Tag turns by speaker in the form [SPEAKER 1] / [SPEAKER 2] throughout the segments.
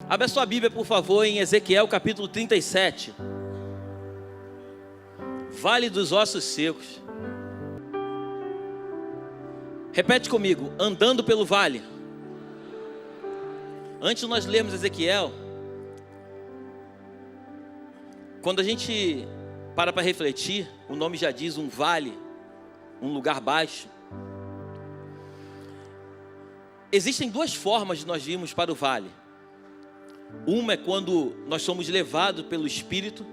[SPEAKER 1] Abra sua Bíblia, por favor, em Ezequiel capítulo 37. Vale dos ossos secos. Repete comigo, andando pelo vale. Antes de nós lermos Ezequiel, quando a gente para refletir, o nome já diz um vale, um lugar baixo. Existem duas formas de nós irmos para o vale. Uma é quando nós somos levados pelo Espírito,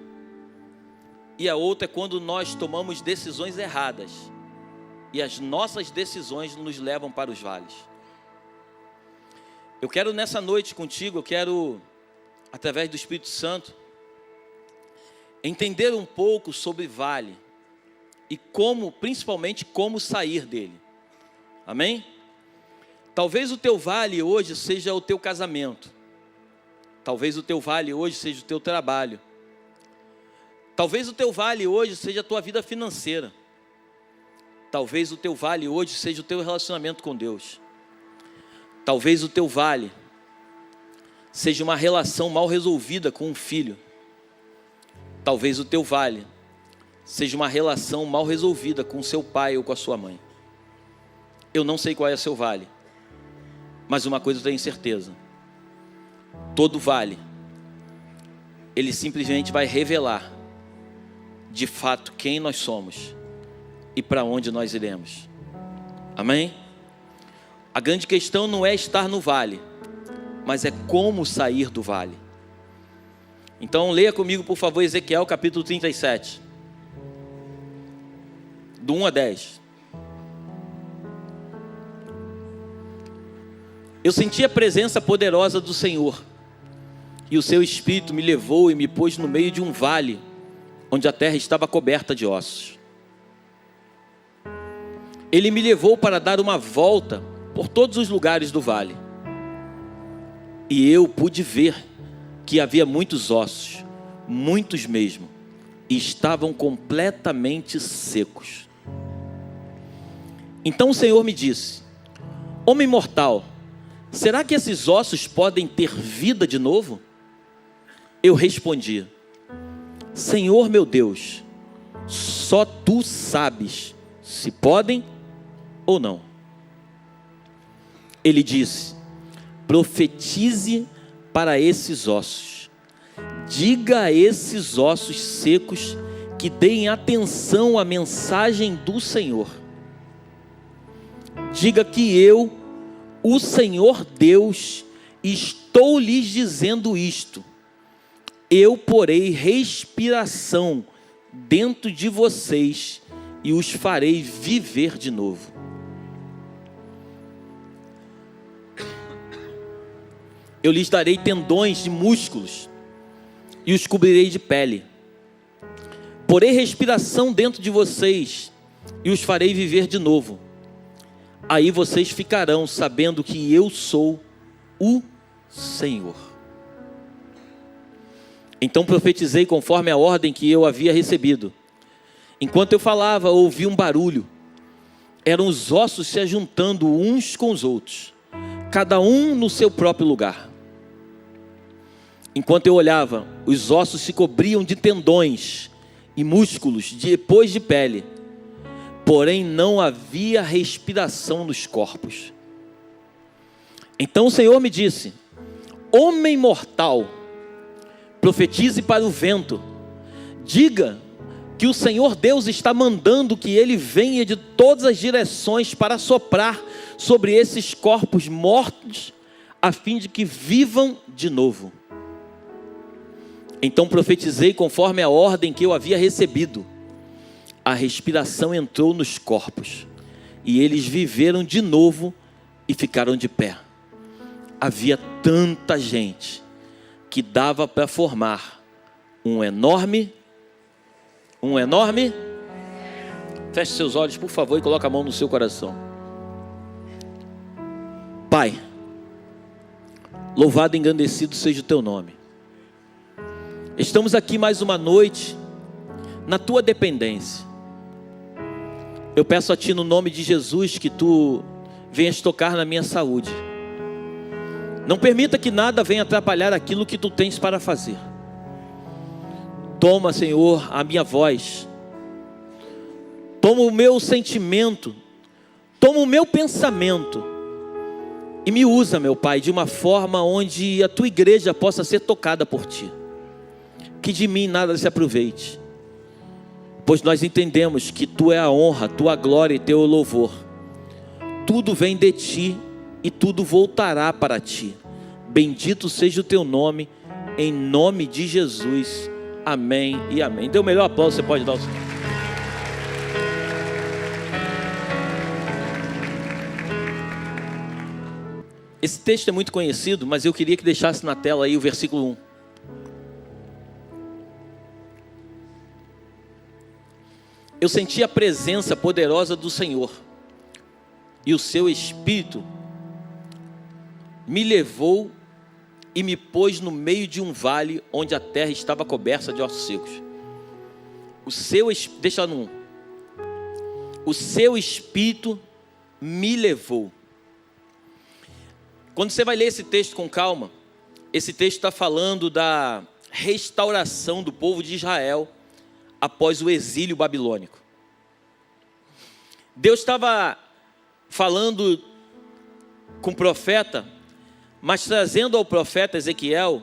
[SPEAKER 1] e a outra é quando nós tomamos decisões erradas, e as nossas decisões nos levam para os vales. Eu quero nessa noite contigo, eu quero, através do Espírito Santo, entender um pouco sobre vale, e como, principalmente, como sair dele. Amém? Talvez o teu vale hoje seja o teu casamento. Talvez o teu vale hoje seja o teu trabalho. Talvez o teu vale hoje seja a tua vida financeira. Talvez o teu vale hoje seja o teu relacionamento com Deus. Talvez o teu vale seja uma relação mal resolvida com um filho. Talvez o teu vale seja uma relação mal resolvida com seu pai ou com a sua mãe. Eu não sei qual é o seu vale, mas uma coisa eu tenho certeza: todo vale, ele simplesmente vai revelar de fato quem nós somos e para onde nós iremos. Amém? A grande questão não é estar no vale, mas é como sair do vale. Então leia comigo, por favor, Ezequiel capítulo 37, do 1 a 10. Eu senti a presença poderosa do Senhor, e o seu Espírito me levou e me pôs no meio de um vale, onde a terra estava coberta de ossos. Ele me levou para dar uma volta por todos os lugares do vale, e eu pude ver que havia muitos ossos, muitos mesmo, e estavam completamente secos. Então o Senhor me disse: homem mortal, será que esses ossos podem ter vida de novo? Eu respondi: Senhor meu Deus, só tu sabes se podem ou não. Ele disse: profetize para esses ossos, diga a esses ossos secos que deem atenção à mensagem do Senhor. Diga que eu, o Senhor Deus, estou lhes dizendo isto: eu porei respiração dentro de vocês e os farei viver de novo. Eu lhes darei tendões de músculos e os cobrirei de pele. Porei respiração dentro de vocês e os farei viver de novo. Aí vocês ficarão sabendo que eu sou o Senhor. Então profetizei conforme a ordem que eu havia recebido. Enquanto eu falava, ouvi um barulho. Eram os ossos se ajuntando uns com os outros, cada um no seu próprio lugar. Enquanto eu olhava, os ossos se cobriam de tendões e músculos, depois de pele. Porém não havia respiração nos corpos. Então o Senhor me disse: homem mortal, profetize para o vento, diga que o Senhor Deus está mandando que ele venha de todas as direções para soprar sobre esses corpos mortos, a fim de que vivam de novo. Então profetizei conforme a ordem que eu havia recebido. A respiração entrou nos corpos, e eles viveram de novo e ficaram de pé. Havia tanta gente que dava para formar um enorme. Feche seus olhos, por favor, e coloque a mão no seu coração. Pai, louvado e engrandecido seja o teu nome. Estamos aqui mais uma noite na tua dependência. Eu peço a ti, no nome de Jesus, que tu venhas tocar na minha saúde. Não permita que nada venha atrapalhar aquilo que tu tens para fazer. Toma, Senhor, a minha voz. Toma o meu sentimento. Toma o meu pensamento. E me usa, meu Pai, de uma forma onde a tua igreja possa ser tocada por ti. Que de mim nada se aproveite. Pois nós entendemos que tu é a honra, tua glória e teu louvor. Tudo vem de ti e tudo voltará para ti. Bendito seja o teu nome, em nome de Jesus. Amém e amém. Dê o melhor aplauso, você pode dar ao Senhor. Esse texto é muito conhecido, mas eu queria que deixasse na tela aí o versículo 1. Eu senti a presença poderosa do Senhor, e o seu Espírito me levou e me pôs no meio de um vale, onde a terra estava coberta de ossos secos. Deixa no 1. O seu Espírito me levou. Quando você vai ler esse texto com calma, esse texto está falando da restauração do povo de Israel após o exílio babilônico. Deus estava falando com o profeta, mas trazendo ao profeta Ezequiel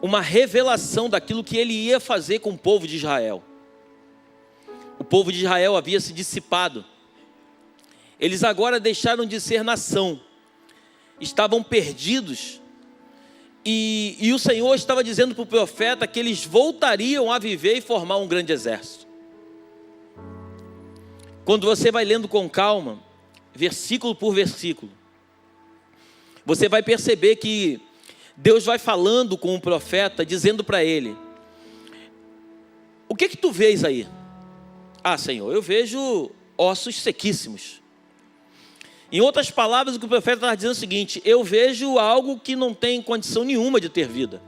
[SPEAKER 1] uma revelação daquilo que ele ia fazer com o povo de Israel. O povo de Israel havia se dissipado. Eles agora deixaram de ser nação. Estavam perdidos. E o Senhor estava dizendo para o profeta que eles voltariam a viver e formar um grande exército. Quando você vai lendo com calma, versículo por versículo, você vai perceber que Deus vai falando com o profeta, dizendo para ele: o que tu vês aí? Ah, Senhor, eu vejo ossos sequíssimos. Em outras palavras, o que o profeta está dizendo é o seguinte: eu vejo algo que não tem condição nenhuma de ter vida.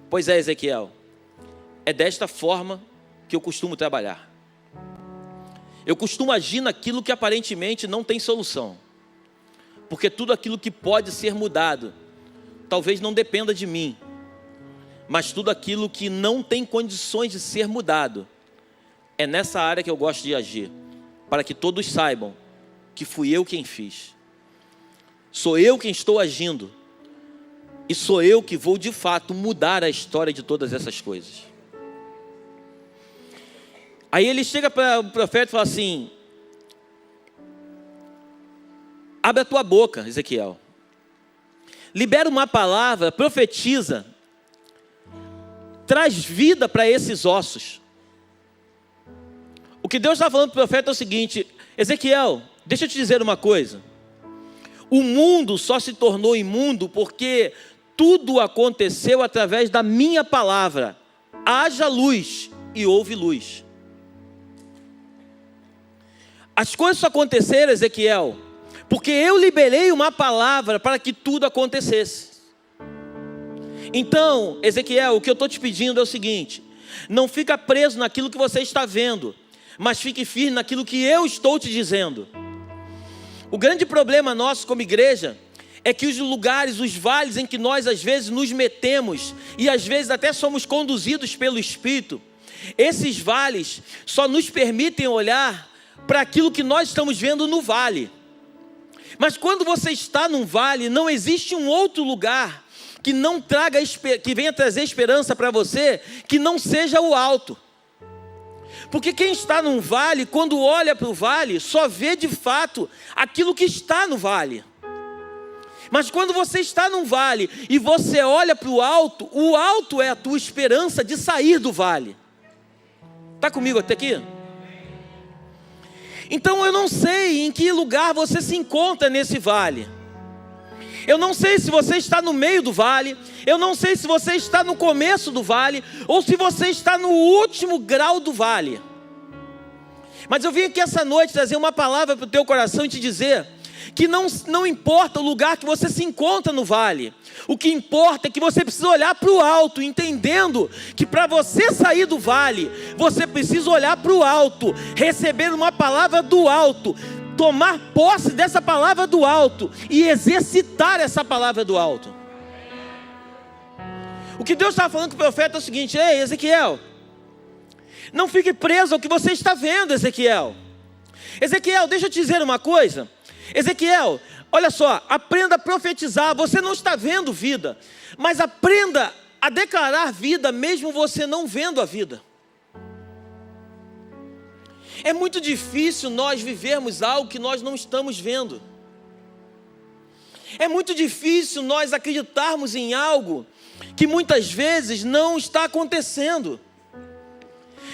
[SPEAKER 1] Pois é, Ezequiel, é desta forma que eu costumo trabalhar. Eu costumo agir naquilo que aparentemente não tem solução. Porque tudo aquilo que pode ser mudado, talvez não dependa de mim. Mas tudo aquilo que não tem condições de ser mudado, é nessa área que eu gosto de agir. Para que todos saibam que fui eu quem fiz. Sou eu quem estou agindo. E sou eu que vou de fato mudar a história de todas essas coisas. Aí ele chega para o profeta e fala assim: abre a tua boca, Ezequiel. Libera uma palavra, profetiza. Traz vida para esses ossos. O que Deus está falando para o profeta é o seguinte: Ezequiel, deixa eu te dizer uma coisa. O mundo só se tornou imundo porque tudo aconteceu através da minha palavra. Haja luz e houve luz. As coisas só aconteceram, Ezequiel, porque eu liberei uma palavra para que tudo acontecesse. Então, Ezequiel, o que eu estou te pedindo é o seguinte: não fica preso naquilo que você está vendo, mas fique firme naquilo que eu estou te dizendo. O grande problema nosso como igreja é que os lugares, os vales em que nós às vezes nos metemos e às vezes até somos conduzidos pelo Espírito, esses vales só nos permitem olhar para aquilo que nós estamos vendo no vale. Mas quando você está num vale, não existe um outro lugar que não traga, que venha trazer esperança para você, que não seja o alto. Porque quem está num vale, quando olha para o vale, só vê de fato aquilo que está no vale. Mas quando você está num vale e você olha para o alto é a tua esperança de sair do vale. Está comigo até aqui? Então eu não sei em que lugar você se encontra nesse vale. Eu não sei se você está no meio do vale. Eu não sei se você está no começo do vale, ou se você está no último grau do vale. Mas eu vim aqui essa noite trazer uma palavra para o teu coração e te dizer que não importa o lugar que você se encontra no vale. O que importa é que você precisa olhar para o alto, entendendo que para você sair do vale, você precisa olhar para o alto, receber uma palavra do alto. tomar posse dessa palavra do alto e exercitar essa palavra do alto. O que Deus estava falando com o profeta é o seguinte: ei, Ezequiel, não fique preso ao que você está vendo, Ezequiel. Ezequiel, deixa eu te dizer uma coisa. Ezequiel, olha só, aprenda a profetizar. Você não está vendo vida, mas aprenda a declarar vida mesmo você não vendo a vida. É muito difícil nós vivermos algo que nós não estamos vendo. É muito difícil nós acreditarmos em algo que muitas vezes não está acontecendo.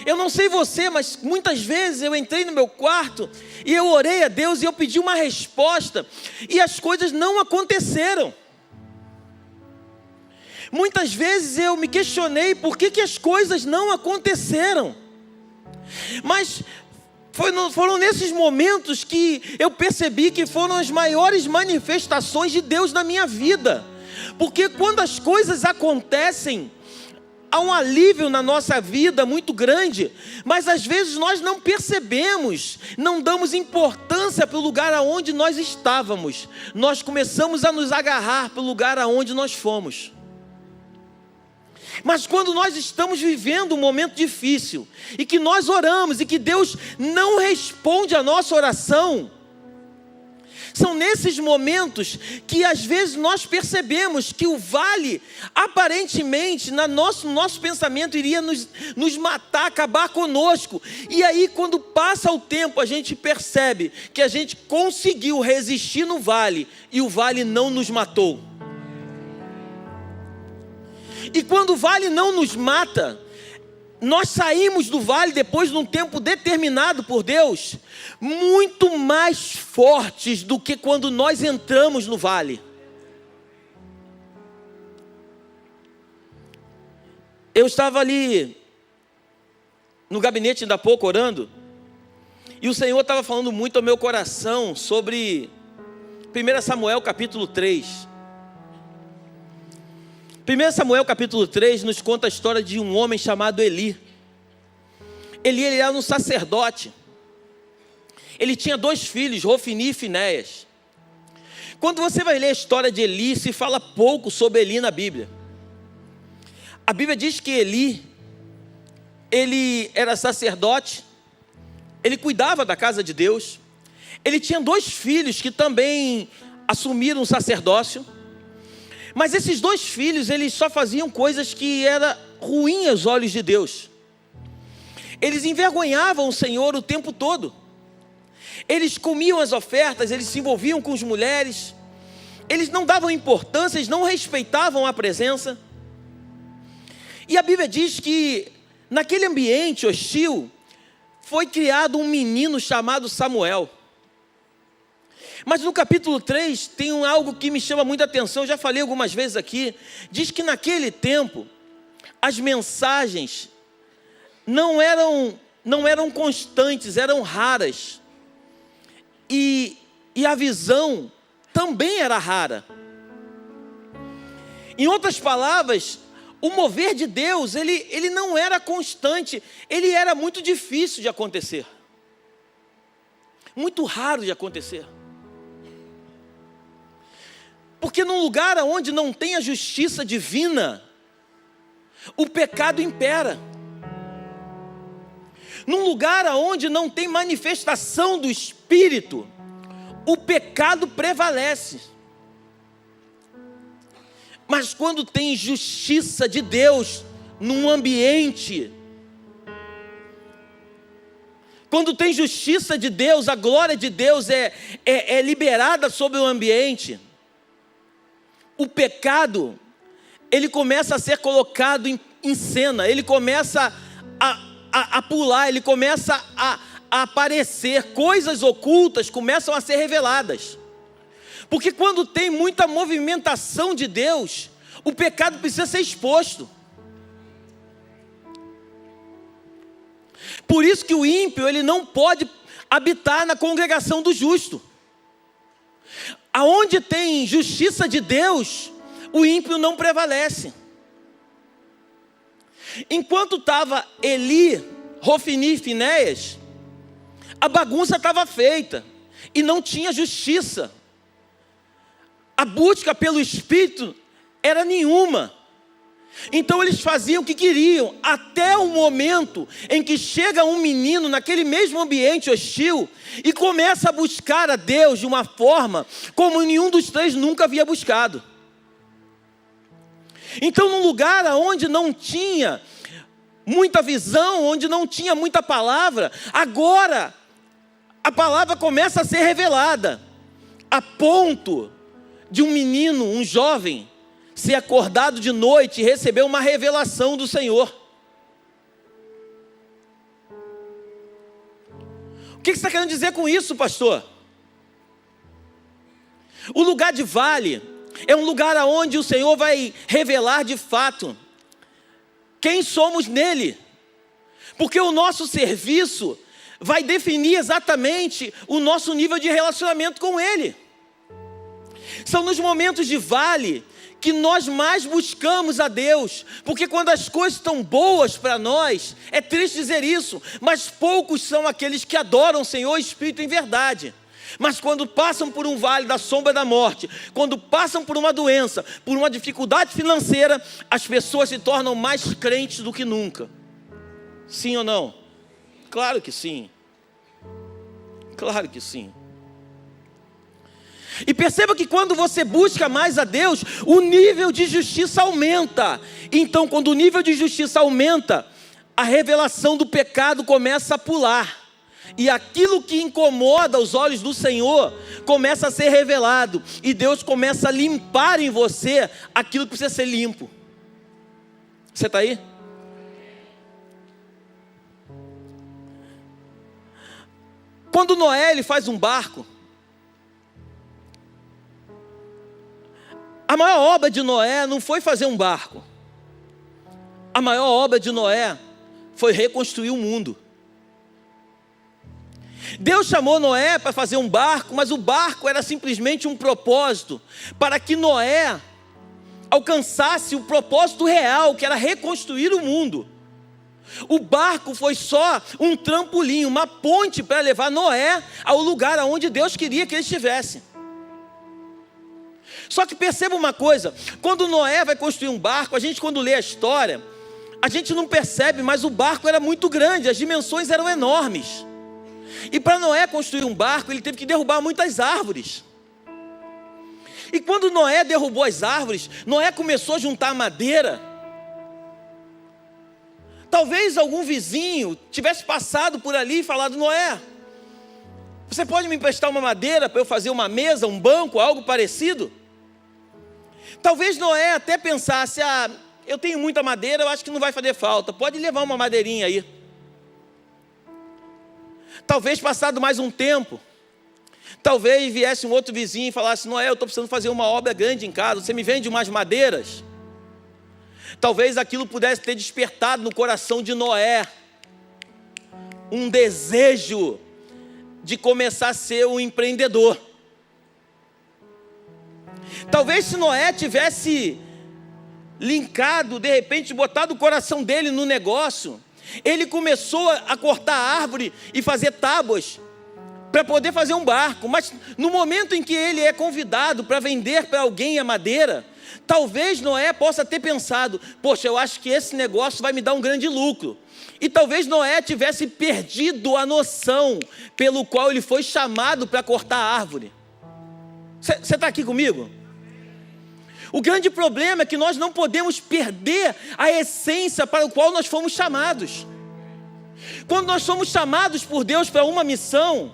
[SPEAKER 1] Eu não sei você, mas muitas vezes eu entrei no meu quarto e eu orei a Deus e eu pedi uma resposta e as coisas não aconteceram. Muitas vezes eu me questionei por que as coisas não aconteceram. Mas foram nesses momentos que eu percebi que foram as maiores manifestações de Deus na minha vida. Porque quando as coisas acontecem, há um alívio na nossa vida muito grande, mas às vezes nós não percebemos, não damos importância para o lugar aonde nós estávamos. Nós começamos a nos agarrar para o lugar aonde nós fomos. Mas quando nós estamos vivendo um momento difícil, e que nós oramos, e que Deus não responde a nossa oração, são nesses momentos que às vezes nós percebemos que o vale, aparentemente, no nosso pensamento, iria nos matar, acabar conosco. E aí, quando passa o tempo, a gente percebe que a gente conseguiu resistir no vale, e o vale não nos matou. E quando o vale não nos mata, nós saímos do vale depois de um tempo determinado por Deus, muito mais fortes do que quando nós entramos no vale. Eu estava ali no gabinete ainda há pouco orando, e o Senhor estava falando muito ao meu coração sobre 1 Samuel capítulo 3. 1 Samuel capítulo 3 nos conta a história de um homem chamado Eli. Ele era um sacerdote. Ele tinha 2 filhos, Hofni e Finéias. Quando você vai ler a história de Eli, se fala pouco sobre Eli na Bíblia. A Bíblia diz que ele era sacerdote, ele cuidava da casa de Deus, ele tinha 2 filhos que também assumiram o sacerdócio. Mas esses 2 filhos, eles só faziam coisas que eram ruins aos olhos de Deus. Eles envergonhavam o Senhor o tempo todo. Eles comiam as ofertas, eles se envolviam com as mulheres. Eles não davam importância, eles não respeitavam a presença. E a Bíblia diz que naquele ambiente hostil, foi criado um menino chamado Samuel. Mas no capítulo 3 tem algo que me chama muita atenção, eu já falei algumas vezes aqui. Diz que naquele tempo, as mensagens não eram constantes, eram raras. E a visão também era rara. Em outras palavras, o mover de Deus, ele não era constante, ele era muito difícil de acontecer. Muito raro de acontecer. Porque num lugar onde não tem a justiça divina, o pecado impera. Num lugar onde não tem manifestação do Espírito, o pecado prevalece. Mas quando tem justiça de Deus num ambiente, quando tem justiça de Deus, a glória de Deus é liberada sobre o ambiente, o pecado, ele começa a ser colocado em cena, ele começa a pular, ele começa a aparecer, coisas ocultas começam a ser reveladas. Porque quando tem muita movimentação de Deus, o pecado precisa ser exposto. Por isso que o ímpio, ele não pode habitar na congregação do justo. Aonde tem justiça de Deus, o ímpio não prevalece. Enquanto estava Eli, Hofni e Finéias, a bagunça estava feita. e não tinha justiça. A busca pelo Espírito era nenhuma. Então eles faziam o que queriam, até o momento em que chega um menino naquele mesmo ambiente hostil e começa a buscar a Deus de uma forma como nenhum dos três nunca havia buscado. Então, num lugar onde não tinha muita visão, onde não tinha muita palavra, agora a palavra começa a ser revelada, a ponto de um menino, um jovem, ser acordado de noite e receber uma revelação do Senhor. O que você está querendo dizer com isso, pastor? O lugar de vale é um lugar onde o Senhor vai revelar de fato quem somos nele, porque o nosso serviço vai definir exatamente o nosso nível de relacionamento com ele. São nos momentos de vale que nós mais buscamos a Deus, porque quando as coisas estão boas para nós, é triste dizer isso, mas poucos são aqueles que adoram o Senhor Espírito em verdade. Mas quando passam por um vale da sombra da morte, quando passam por uma doença, por uma dificuldade financeira, as pessoas se tornam mais crentes do que nunca. Sim ou não? Claro que sim. Claro que sim. E perceba que quando você busca mais a Deus, o nível de justiça aumenta. Então, quando o nível de justiça aumenta, a revelação do pecado começa a pular. E aquilo que incomoda os olhos do Senhor começa a ser revelado. E Deus começa a limpar em você aquilo que precisa ser limpo. Você está aí? Quando Noé ele faz um barco, a maior obra de Noé não foi fazer um barco. A maior obra de Noé foi reconstruir o mundo. Deus chamou Noé para fazer um barco, mas o barco era simplesmente um propósito para que Noé alcançasse o propósito real, que era reconstruir o mundo. O barco foi só um trampolim, uma ponte para levar Noé ao lugar aonde Deus queria que ele estivesse. Só que perceba uma coisa, quando Noé vai construir um barco, a gente quando lê a história, a gente não percebe, mas o barco era muito grande, as dimensões eram enormes. E para Noé construir um barco, ele teve que derrubar muitas árvores. E quando Noé derrubou as árvores, Noé começou a juntar madeira. Talvez algum vizinho tivesse passado por ali e falado: Noé, você pode me emprestar uma madeira para eu fazer uma mesa, um banco, algo parecido? Talvez Noé até pensasse: eu tenho muita madeira, eu acho que não vai fazer falta, pode levar uma madeirinha aí. Talvez passado mais um tempo, talvez viesse um outro vizinho e falasse: Noé, eu estou precisando fazer uma obra grande em casa, você me vende umas madeiras? Talvez aquilo pudesse ter despertado no coração de Noé um desejo de começar a ser um empreendedor. Talvez se Noé tivesse linkado, de repente botado o coração dele no negócio, ele começou a cortar árvore e fazer tábuas para poder fazer um barco. Mas no momento em que ele é convidado para vender para alguém a madeira, talvez Noé possa ter pensado: poxa, eu acho que esse negócio vai me dar um grande lucro. E talvez Noé tivesse perdido a noção pelo qual ele foi chamado para cortar a árvore. Você está aqui comigo? O grande problema é que nós não podemos perder a essência para o qual nós fomos chamados. Quando nós somos chamados por Deus para uma missão,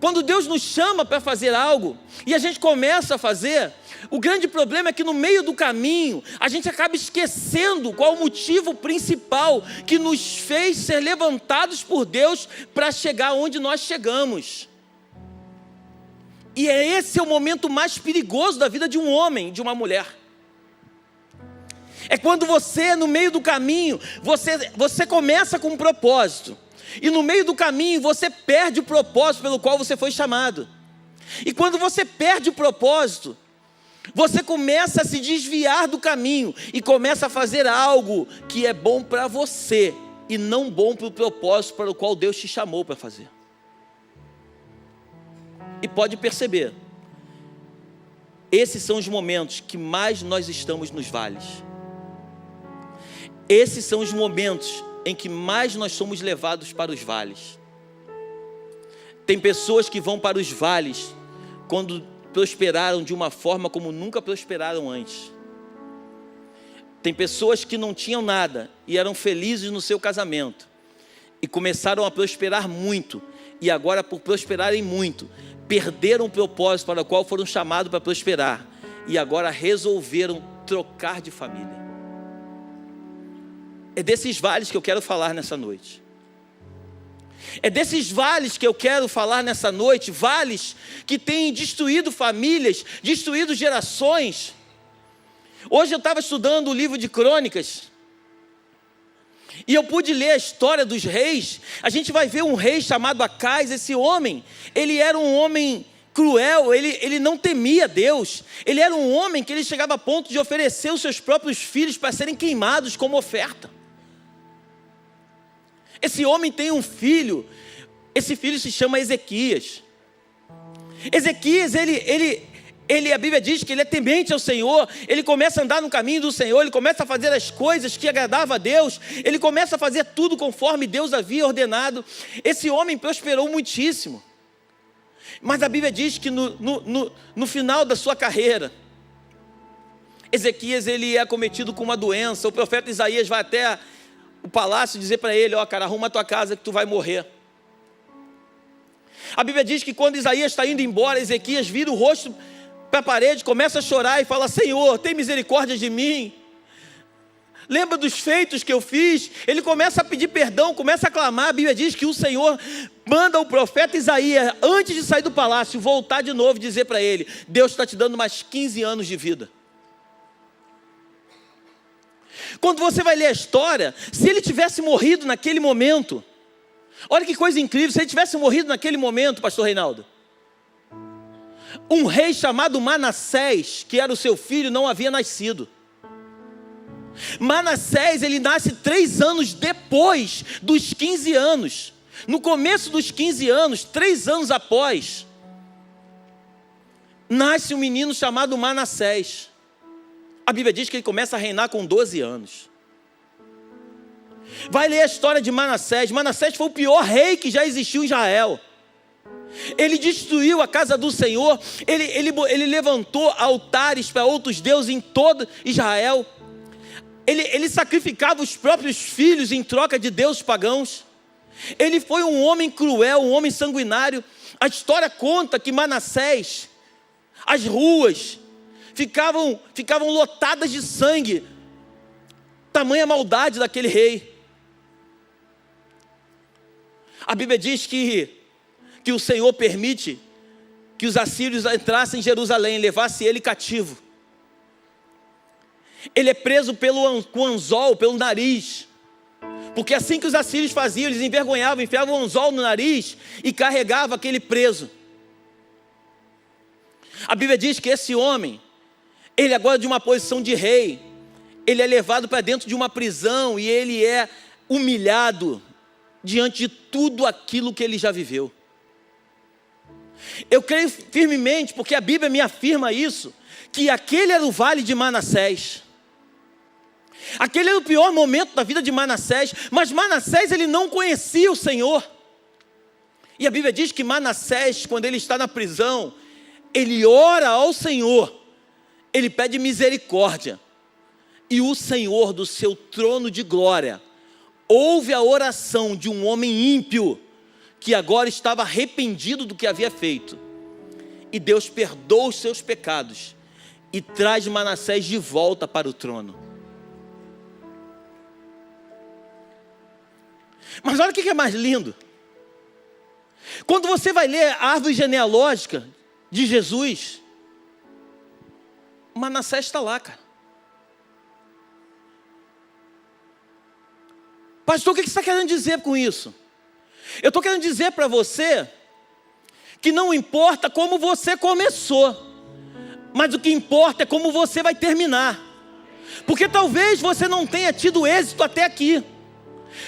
[SPEAKER 1] quando Deus nos chama para fazer algo e a gente começa a fazer, o grande problema é que no meio do caminho a gente acaba esquecendo qual o motivo principal que nos fez ser levantados por Deus para chegar onde nós chegamos. E esse é o momento mais perigoso da vida de um homem, de uma mulher. É quando você, no meio do caminho, você começa com um propósito. E no meio do caminho, você perde o propósito pelo qual você foi chamado. E quando você perde o propósito, você começa a se desviar do caminho e começa a fazer algo que é bom para você e não bom para o propósito para o qual Deus te chamou para fazer. E pode perceber, esses são os momentos que mais nós estamos nos vales. Esses são os momentos em que mais nós somos levados para os vales. Tem pessoas que vão para os vales quando prosperaram de uma forma como nunca prosperaram antes. Tem pessoas que não tinham nada e eram felizes no seu casamento e começaram a prosperar muito, e agora, por prosperarem muito, perderam o propósito para o qual foram chamados para prosperar, e agora resolveram trocar de família. É desses vales que eu quero falar nessa noite. É desses vales que eu quero falar nessa noite, vales que têm destruído famílias, destruído gerações. Hoje eu estava estudando o livro de Crônicas, e eu pude ler a história dos reis. A gente vai ver um rei chamado Acais. Esse homem, ele era um homem cruel, ele não temia Deus. Ele era um homem que ele chegava a ponto de oferecer os seus próprios filhos para serem queimados como oferta. Esse homem tem um filho, esse filho se chama Ezequias. Ezequias, a Bíblia diz que ele é temente ao Senhor, ele começa a andar no caminho do Senhor, ele começa a fazer as coisas que agradavam a Deus, ele começa a fazer tudo conforme Deus havia ordenado. Esse homem prosperou muitíssimo, mas a Bíblia diz que no final da sua carreira, Ezequias, ele é acometido com uma doença. O profeta Isaías vai até o palácio dizer para ele: ó, cara, arruma a tua casa que tu vai morrer. A Bíblia diz que quando Isaías está indo embora, Ezequias vira o rosto para a parede, começa a chorar e fala: Senhor, tem misericórdia de mim, lembra dos feitos que eu fiz. Ele começa a pedir perdão, começa a clamar. A Bíblia diz que o Senhor manda o profeta Isaías, antes de sair do palácio, voltar de novo e dizer para ele: Deus está te dando mais 15 anos de vida. Quando você vai ler a história, se ele tivesse morrido naquele momento, olha que coisa incrível, se ele tivesse morrido naquele momento, pastor Reinaldo, um rei chamado Manassés, que era o seu filho, não havia nascido. Manassés, ele nasce 3 anos depois dos 15 anos. No começo dos 15 anos, 3 anos após, nasce um menino chamado Manassés. A Bíblia diz que ele começa a reinar com 12 anos. Vai ler a história de Manassés. Manassés foi o pior rei que já existiu em Israel. Ele destruiu a casa do Senhor. Ele levantou altares para outros deuses em todo Israel. Ele sacrificava os próprios filhos em troca de deuses pagãos. Ele foi um homem cruel, um homem sanguinário. A história conta que Manassés, as ruas ficavam lotadas de sangue. Tamanha maldade daquele rei. A Bíblia diz que o Senhor permite que os assírios entrassem em Jerusalém, levassem ele cativo. Ele é preso com anzol, pelo nariz, porque assim que os assírios faziam, eles envergonhavam, enfiavam um anzol no nariz e carregavam aquele preso. A Bíblia diz que esse homem, ele agora de uma posição de rei, ele é levado para dentro de uma prisão e ele é humilhado diante de tudo aquilo que ele já viveu. Eu creio firmemente, porque a Bíblia me afirma isso, que aquele era o vale de Manassés. Aquele era o pior momento da vida de Manassés, mas Manassés, ele não conhecia o Senhor. E a Bíblia diz que Manassés, quando ele está na prisão, ele ora ao Senhor, ele pede misericórdia, e o Senhor do seu trono de glória ouve a oração de um homem ímpio, que agora estava arrependido do que havia feito, e Deus perdoa os seus pecados, e traz Manassés de volta para o trono. Mas olha o que é mais lindo, quando você vai ler a árvore genealógica de Jesus, Manassés está lá, cara. Pastor, o que você está querendo dizer com isso? Eu estou querendo dizer para você que não importa como você começou, mas o que importa é como você vai terminar. Porque talvez você não tenha tido êxito até aqui,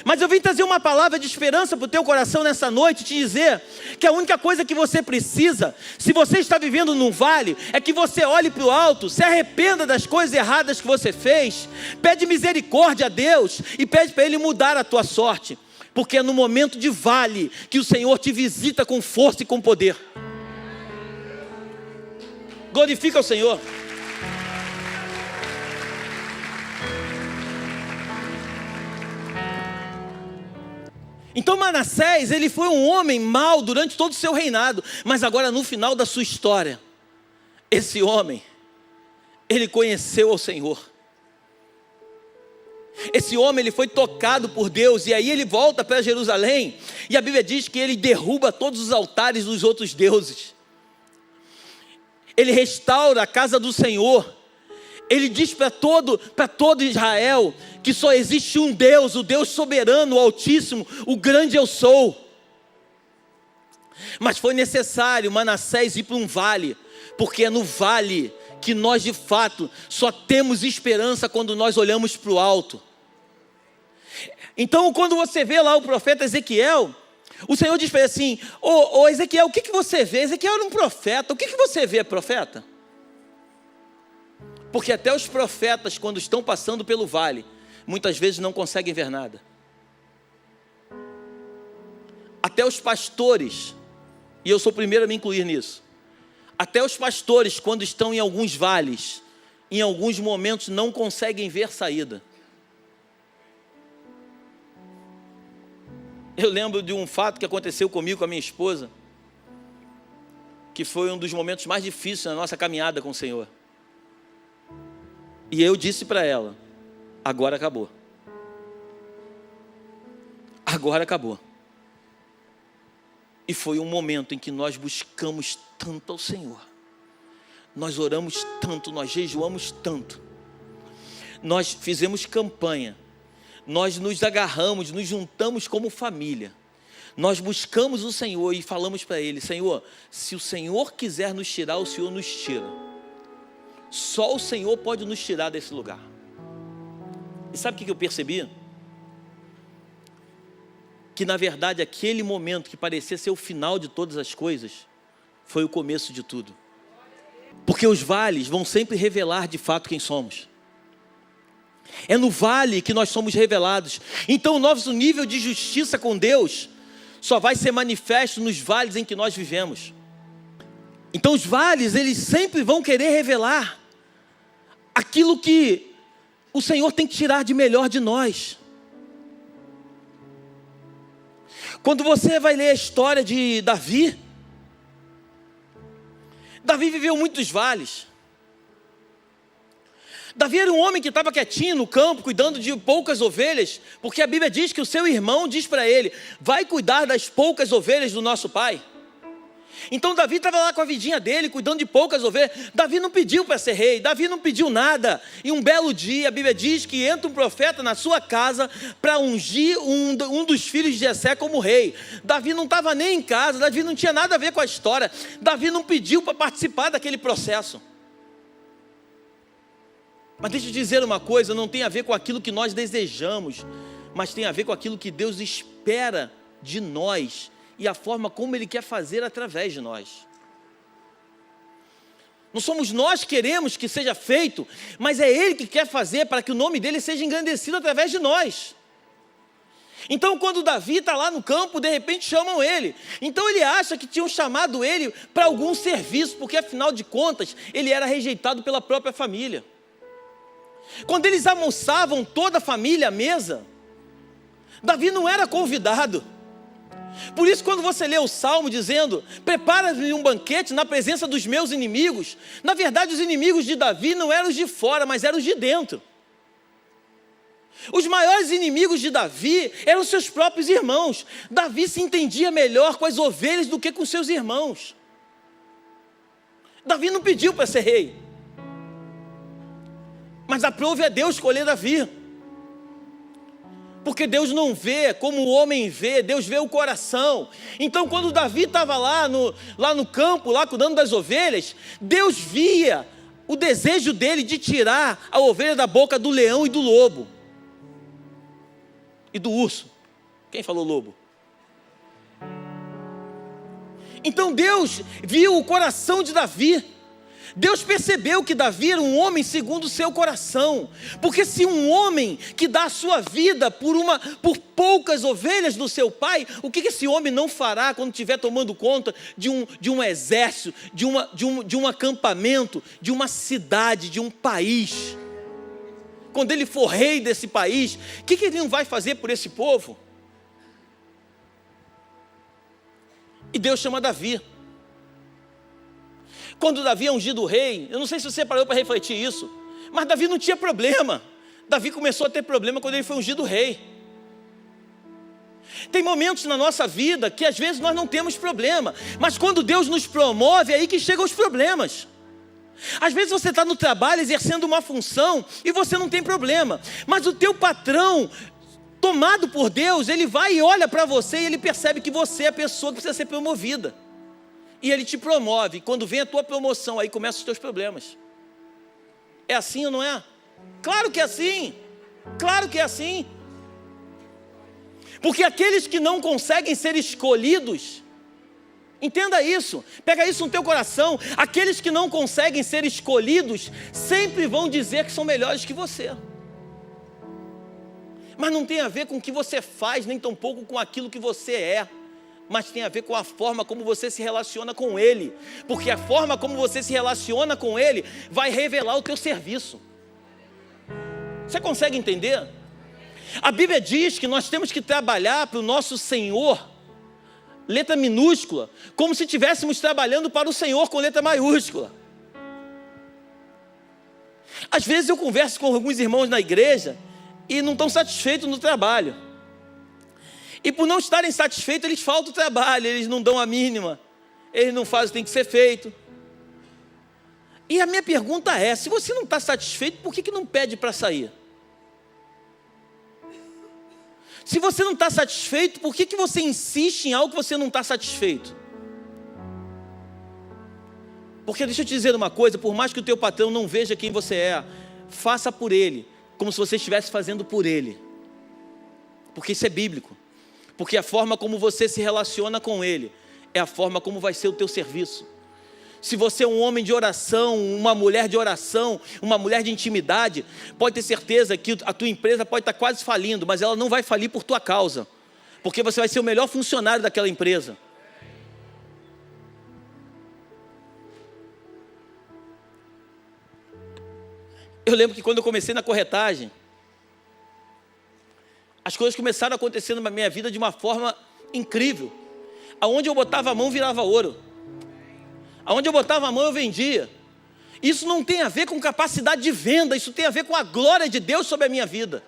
[SPEAKER 1] Mas eu vim trazer uma palavra de esperança para o teu coração nessa noite, te dizer que a única coisa que você precisa, se você está vivendo num vale, é que você olhe para o alto, se arrependa das coisas erradas que você fez, pede misericórdia a Deus e pede para Ele mudar a tua sorte, porque é no momento de vale que o Senhor te visita com força e com poder. Glorifica o Senhor. Então Manassés, ele foi um homem mau durante todo o seu reinado, mas agora no final da sua história, esse homem, ele conheceu ao Senhor. Esse homem, ele foi tocado por Deus, e aí ele volta para Jerusalém, e a Bíblia diz que ele derruba todos os altares dos outros deuses. Ele restaura a casa do Senhor. Ele diz para todo Israel que só existe um Deus, o Deus soberano, o Altíssimo, o grande eu sou. Mas foi necessário Manassés ir para um vale, porque é no vale que nós de fato só temos esperança quando nós olhamos para o alto. Então quando você vê lá o profeta Ezequiel, o Senhor diz para ele assim: ô Ezequiel, o que você vê? Ezequiel era um profeta, o que você vê, profeta? Porque até os profetas, quando estão passando pelo vale, muitas vezes não conseguem ver nada. Até os pastores, e eu sou o primeiro a me incluir nisso, até os pastores, quando estão em alguns vales, em alguns momentos não conseguem ver saída. Eu lembro de um fato que aconteceu comigo, com a minha esposa, que foi um dos momentos mais difíceis na nossa caminhada com o Senhor. E eu disse para ela: agora acabou. Agora acabou. E foi um momento em que nós buscamos tanto ao Senhor. Nós oramos tanto, nós jejuamos tanto. Nós fizemos campanha. Nós nos agarramos, nos juntamos como família. Nós buscamos o Senhor e falamos para Ele: Senhor, se o Senhor quiser nos tirar, o Senhor nos tira. Só o Senhor pode nos tirar desse lugar. E sabe o que eu percebi? Que na verdade aquele momento que parecia ser o final de todas as coisas, foi o começo de tudo. Porque os vales vão sempre revelar de fato quem somos. É no vale que nós somos revelados. Então o nosso nível de justiça com Deus só vai ser manifesto nos vales em que nós vivemos. Então os vales, eles sempre vão querer revelar aquilo que o Senhor tem que tirar de melhor de nós. Quando você vai ler a história de Davi, Davi viveu muitos vales. Davi era um homem que estava quietinho no campo, cuidando de poucas ovelhas, porque a Bíblia diz que o seu irmão diz para ele: vai cuidar das poucas ovelhas do nosso pai. Então Davi estava lá com a vidinha dele, cuidando de poucas ovelhas. Davi não pediu para ser rei, Davi não pediu nada. E um belo dia, a Bíblia diz que entra um profeta na sua casa para ungir um dos filhos de Jessé como rei. Davi não estava nem em casa, Davi não tinha nada a ver com a história. Davi não pediu para participar daquele processo. Mas deixa eu dizer uma coisa, não tem a ver com aquilo que nós desejamos, mas tem a ver com aquilo que Deus espera de nós e a forma como Ele quer fazer através de nós. Não somos nós que queremos que seja feito, mas é Ele que quer fazer para que o nome dEle seja engrandecido através de nós. Então quando Davi está lá no campo, de repente chamam ele. Então ele acha que tinham chamado ele para algum serviço, porque afinal de contas, ele era rejeitado pela própria família. Quando eles almoçavam toda a família à mesa, Davi não era convidado. Por isso quando você lê o Salmo dizendo: prepara-me um banquete na presença dos meus inimigos, na verdade os inimigos de Davi não eram os de fora, mas eram os de dentro. Os maiores inimigos de Davi eram seus próprios irmãos. Davi se entendia melhor com as ovelhas do que com seus irmãos. Davi não pediu para ser rei, mas aprove a Deus escolher Davi. Porque Deus não vê como o homem vê, Deus vê o coração. Então quando Davi estava lá no campo, lá cuidando das ovelhas, Deus via o desejo dele de tirar a ovelha da boca do leão e do lobo. e do urso. Quem falou lobo? Então Deus viu o coração de Davi. Deus percebeu que Davi era um homem segundo o seu coração. Porque se um homem que dá a sua vida por poucas ovelhas do seu pai, o que esse homem não fará quando estiver tomando conta de um exército, de um acampamento, de uma cidade, de um país? Quando ele for rei desse país, o que ele não vai fazer por esse povo? E Deus chama Davi. Quando Davi é ungido rei, eu não sei se você parou para refletir isso, mas Davi não tinha problema. Davi começou a ter problema quando ele foi ungido rei. Tem momentos na nossa vida que às vezes nós não temos problema, mas quando Deus nos promove, é aí que chegam os problemas. Às vezes você está no trabalho exercendo uma função e você não tem problema, mas o teu patrão, tomado por Deus, ele vai e olha para você e ele percebe que você é a pessoa que precisa ser promovida. E ele te promove. Quando vem a tua promoção, aí começam os teus problemas. É assim ou não é? Claro que é assim. Claro que é assim. Porque aqueles que não conseguem ser escolhidos, entenda isso, pega isso no teu coração. Aqueles que não conseguem ser escolhidos sempre vão dizer que são melhores que você. Mas não tem a ver com o que você faz, nem tampouco com aquilo que você é. Mas tem a ver com a forma como você se relaciona com Ele. Porque a forma como você se relaciona com Ele vai revelar o teu serviço. Você consegue entender? A Bíblia diz que nós temos que trabalhar para o nosso Senhor, letra minúscula, como se estivéssemos trabalhando para o Senhor com letra maiúscula. Às vezes eu converso com alguns irmãos na igreja e não estão satisfeitos no trabalho. E por não estarem satisfeitos, eles faltam o trabalho, eles não dão a mínima, eles não fazem o que tem que ser feito. E a minha pergunta é, se você não está satisfeito, por que não pede para sair? Se você não está satisfeito, por que você insiste em algo que você não está satisfeito? Porque deixa eu te dizer uma coisa, por mais que o teu patrão não veja quem você é, faça por ele, como se você estivesse fazendo por ele. Porque isso é bíblico. Porque a forma como você se relaciona com Ele é a forma como vai ser o teu serviço. Se você é um homem de oração, uma mulher de oração, uma mulher de intimidade, pode ter certeza que a tua empresa pode estar quase falindo, mas ela não vai falir por tua causa, porque você vai ser o melhor funcionário daquela empresa. Eu lembro que quando eu comecei na corretagem, as coisas começaram a acontecer na minha vida de uma forma incrível. Aonde eu botava a mão virava ouro. Aonde eu botava a mão eu vendia. Isso não tem a ver com capacidade de venda, isso tem a ver com a glória de Deus sobre a minha vida.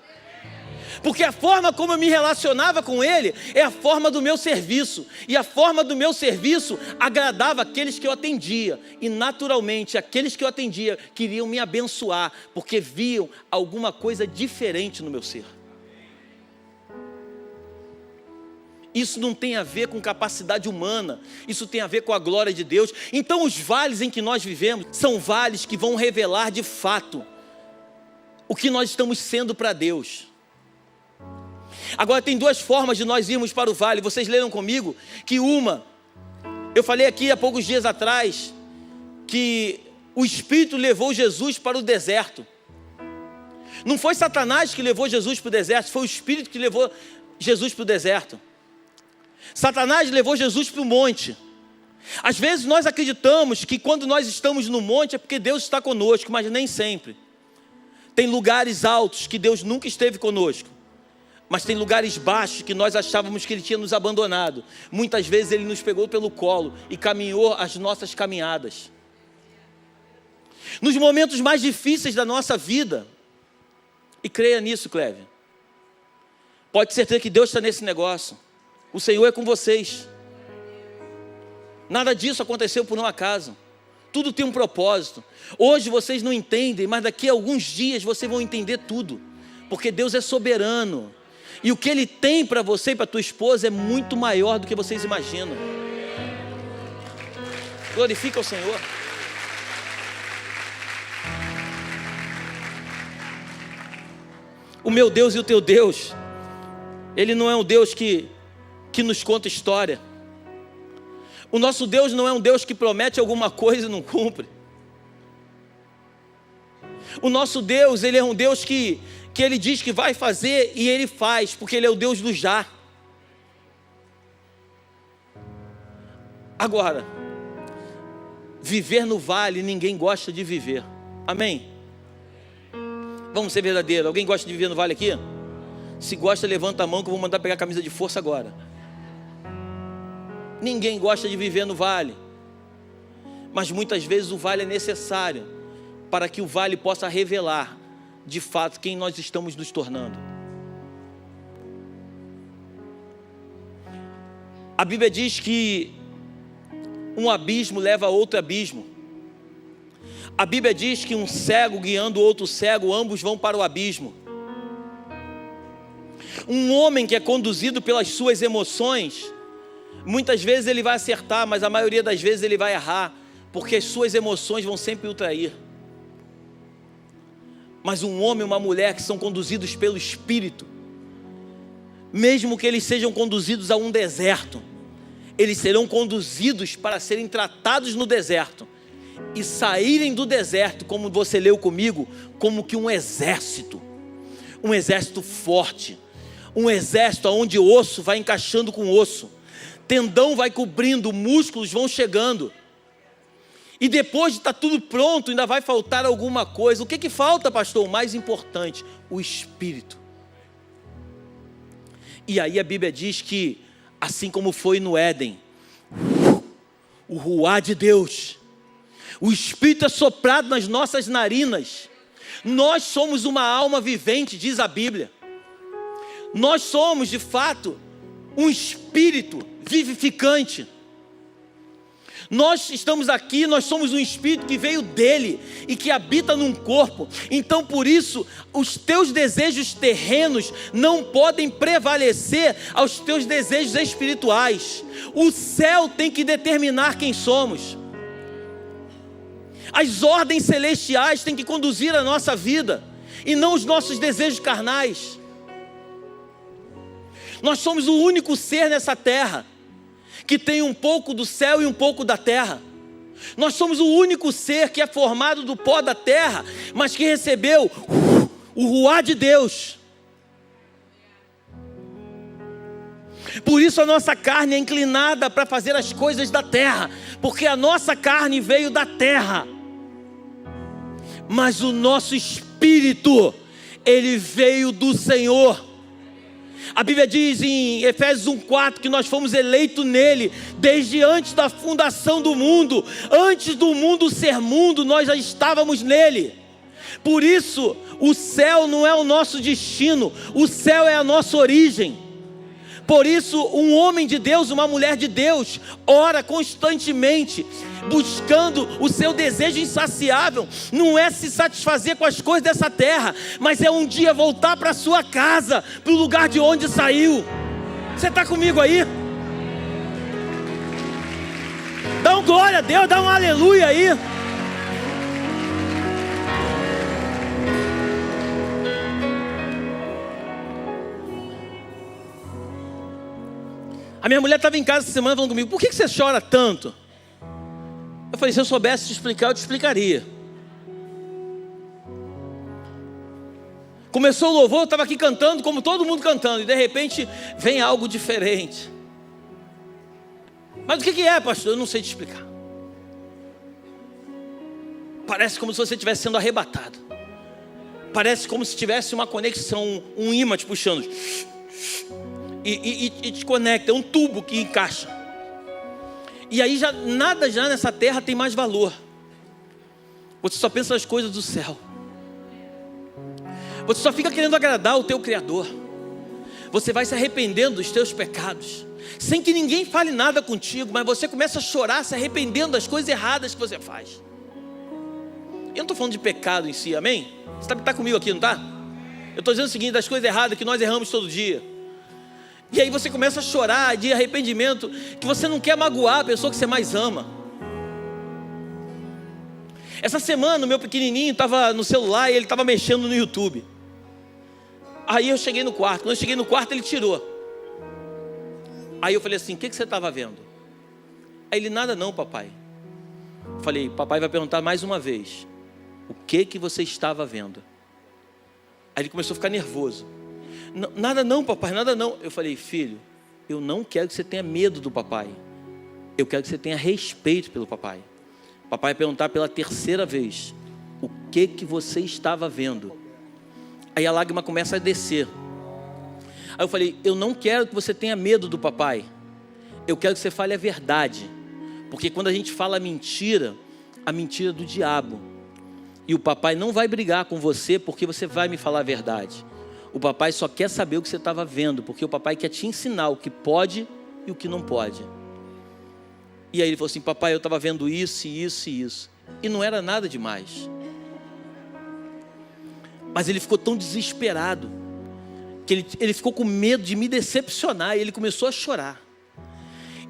[SPEAKER 1] Porque a forma como eu me relacionava com Ele é a forma do meu serviço. E a forma do meu serviço agradava aqueles que eu atendia. E naturalmente aqueles que eu atendia queriam me abençoar, porque viam alguma coisa diferente no meu ser. Isso não tem a ver com capacidade humana, isso tem a ver com a glória de Deus. Então os vales em que nós vivemos são vales que vão revelar de fato o que nós estamos sendo para Deus. Agora tem duas formas de nós irmos para o vale. Vocês leram comigo que eu falei aqui há poucos dias atrás, que o Espírito levou Jesus para o deserto. Não foi Satanás que levou Jesus para o deserto, foi o Espírito que levou Jesus para o deserto. Satanás levou Jesus para o monte. Às vezes nós acreditamos que quando nós estamos no monte é porque Deus está conosco, mas nem sempre. Tem lugares altos que Deus nunca esteve conosco, mas tem lugares baixos que nós achávamos que Ele tinha nos abandonado. Muitas vezes Ele nos pegou pelo colo e caminhou as nossas caminhadas. Nos momentos mais difíceis da nossa vida, e creia nisso, Clévia, pode ser que Deus está nesse negócio. O Senhor é com vocês. Nada disso aconteceu por um acaso. Tudo tem um propósito. Hoje vocês não entendem, mas daqui a alguns dias vocês vão entender tudo. Porque Deus é soberano. E o que Ele tem para você e para tua esposa é muito maior do que vocês imaginam. Glorifica o Senhor. O meu Deus e o teu Deus Ele não é um Deus que nos conta história. O nosso Deus não é um Deus que promete alguma coisa e não cumpre. O nosso Deus, Ele é um Deus que Ele diz que vai fazer e Ele faz, porque Ele é o Deus do já. Agora, viver no vale, ninguém gosta de viver. Amém? Vamos ser verdadeiros. Alguém gosta de viver no vale aqui? Se gosta, levanta a mão que eu vou mandar pegar a camisa de força agora. Ninguém gosta de viver no vale. Mas muitas vezes o vale é necessário para que o vale possa revelar de fato quem nós estamos nos tornando. A Bíblia diz que um abismo leva a outro abismo. A Bíblia diz que um cego guiando outro cego, ambos vão para o abismo. Um homem que é conduzido pelas suas emoções, muitas vezes ele vai acertar, mas a maioria das vezes ele vai errar, porque as suas emoções vão sempre o trair. Mas um homem e uma mulher que são conduzidos pelo Espírito, mesmo que eles sejam conduzidos a um deserto, eles serão conduzidos para serem tratados no deserto e saírem do deserto, como você leu comigo, como que um exército forte, um exército onde osso vai encaixando com osso, tendão vai cobrindo, músculos vão chegando, e depois de estar tudo pronto, ainda vai faltar alguma coisa. O que falta, pastor? O mais importante, o Espírito. E aí a Bíblia diz que, assim como foi no Éden, o ruá de Deus, o Espírito é soprado nas nossas narinas. Nós somos uma alma vivente, diz a Bíblia. Nós somos, de fato, um espírito vivificante. Nós estamos aqui, nós somos um espírito que veio dele e que habita num corpo. Então por isso, os teus desejos terrenos não podem prevalecer aos teus desejos espirituais. O céu tem que determinar quem somos. As ordens celestiais têm que conduzir a nossa vida e não os nossos desejos carnais. Nós somos o único ser nessa terra que tem um pouco do céu e um pouco da terra. Nós somos o único ser que é formado do pó da terra, mas que recebeu o ruá de Deus. Por isso a nossa carne é inclinada para fazer as coisas da terra, porque a nossa carne veio da terra, mas o nosso espírito, ele veio do Senhor. A Bíblia diz em Efésios 1,4 que nós fomos eleitos nele desde antes da fundação do mundo. Antes do mundo ser mundo, nós já estávamos nele. Por isso, o céu não é o nosso destino, o céu é a nossa origem. Por isso, um homem de Deus, uma mulher de Deus, ora constantemente, buscando o seu desejo insaciável. Não é se satisfazer com as coisas dessa terra, mas é um dia voltar para a sua casa, para o lugar de onde saiu. Você está comigo aí? Dá um glória a Deus, dá um aleluia aí. A minha mulher estava em casa essa semana falando comigo: por que você chora tanto? Eu falei: se eu soubesse te explicar, eu te explicaria. Começou o louvor, eu estava aqui cantando como todo mundo cantando, e de repente vem algo diferente. Mas o que é, pastor? Eu não sei te explicar. Parece como se você estivesse sendo arrebatado. Parece como se tivesse uma conexão, um imã te puxando. E te conecta, é um tubo que encaixa. E aí nada nessa terra tem mais valor. Você só pensa nas coisas do céu. Você só fica querendo agradar o teu Criador. Você vai se arrependendo dos teus pecados, sem que ninguém fale nada contigo, mas você começa a chorar, se arrependendo das coisas erradas que você faz. Eu não estou falando de pecado em si, amém? Você está comigo aqui, não está? Eu estou dizendo o seguinte, das coisas erradas que nós erramos todo dia. E aí você começa a chorar de arrependimento, que você não quer magoar a pessoa que você mais ama. Essa semana o meu pequenininho estava no celular e ele estava mexendo no YouTube. Aí eu cheguei no quarto. Quando eu cheguei no quarto, ele tirou. Aí eu falei assim: o que você estava vendo? Aí ele: nada não, papai. Eu falei: papai vai perguntar mais uma vez: o que você estava vendo? Aí ele começou a ficar nervoso. Nada não, papai, nada não. Eu falei: filho, eu não quero que você tenha medo do papai. Eu quero que você tenha respeito pelo papai. Papai vai perguntar pela terceira vez: o que você estava vendo? Aí a lágrima começa a descer. Aí eu falei: eu não quero que você tenha medo do papai. Eu quero que você fale a verdade. Porque quando a gente fala mentira, a mentira é do diabo. E o papai não vai brigar com você porque você vai me falar a verdade. O papai só quer saber o que você estava vendo, porque o papai quer te ensinar o que pode e o que não pode. E aí ele falou assim: papai, eu estava vendo isso, isso e isso. E não era nada demais. Mas ele ficou tão desesperado, que ele ficou com medo de me decepcionar, e ele começou a chorar.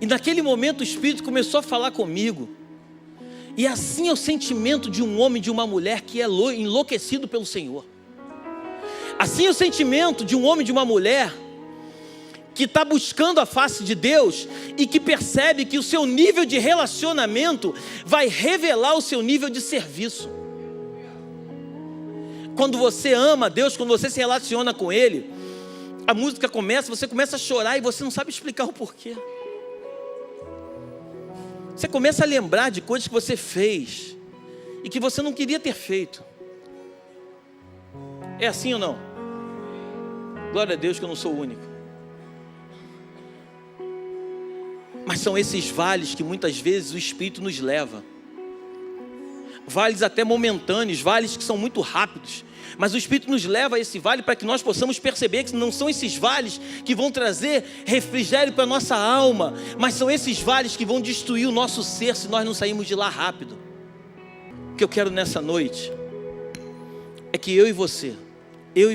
[SPEAKER 1] E naquele momento o Espírito começou a falar comigo. E assim é o sentimento de um homem e de uma mulher que é enlouquecido pelo Senhor. Assim é o sentimento de um homem e de uma mulher que está buscando a face de Deus e que percebe que o seu nível de relacionamento vai revelar o seu nível de serviço. Quando você ama Deus, quando você se relaciona com Ele, a música começa, você começa a chorar e você não sabe explicar o porquê. Você começa a lembrar de coisas que você fez e que você não queria ter feito. É assim ou não? Glória a Deus que eu não sou o único. Mas são esses vales que muitas vezes o Espírito nos leva. Vales até momentâneos, vales que são muito rápidos. Mas o Espírito nos leva a esse vale para que nós possamos perceber que não são esses vales que vão trazer refrigério para a nossa alma, mas são esses vales que vão destruir o nosso ser se nós não sairmos de lá rápido. O que eu quero nessa noite é que eu e você, eu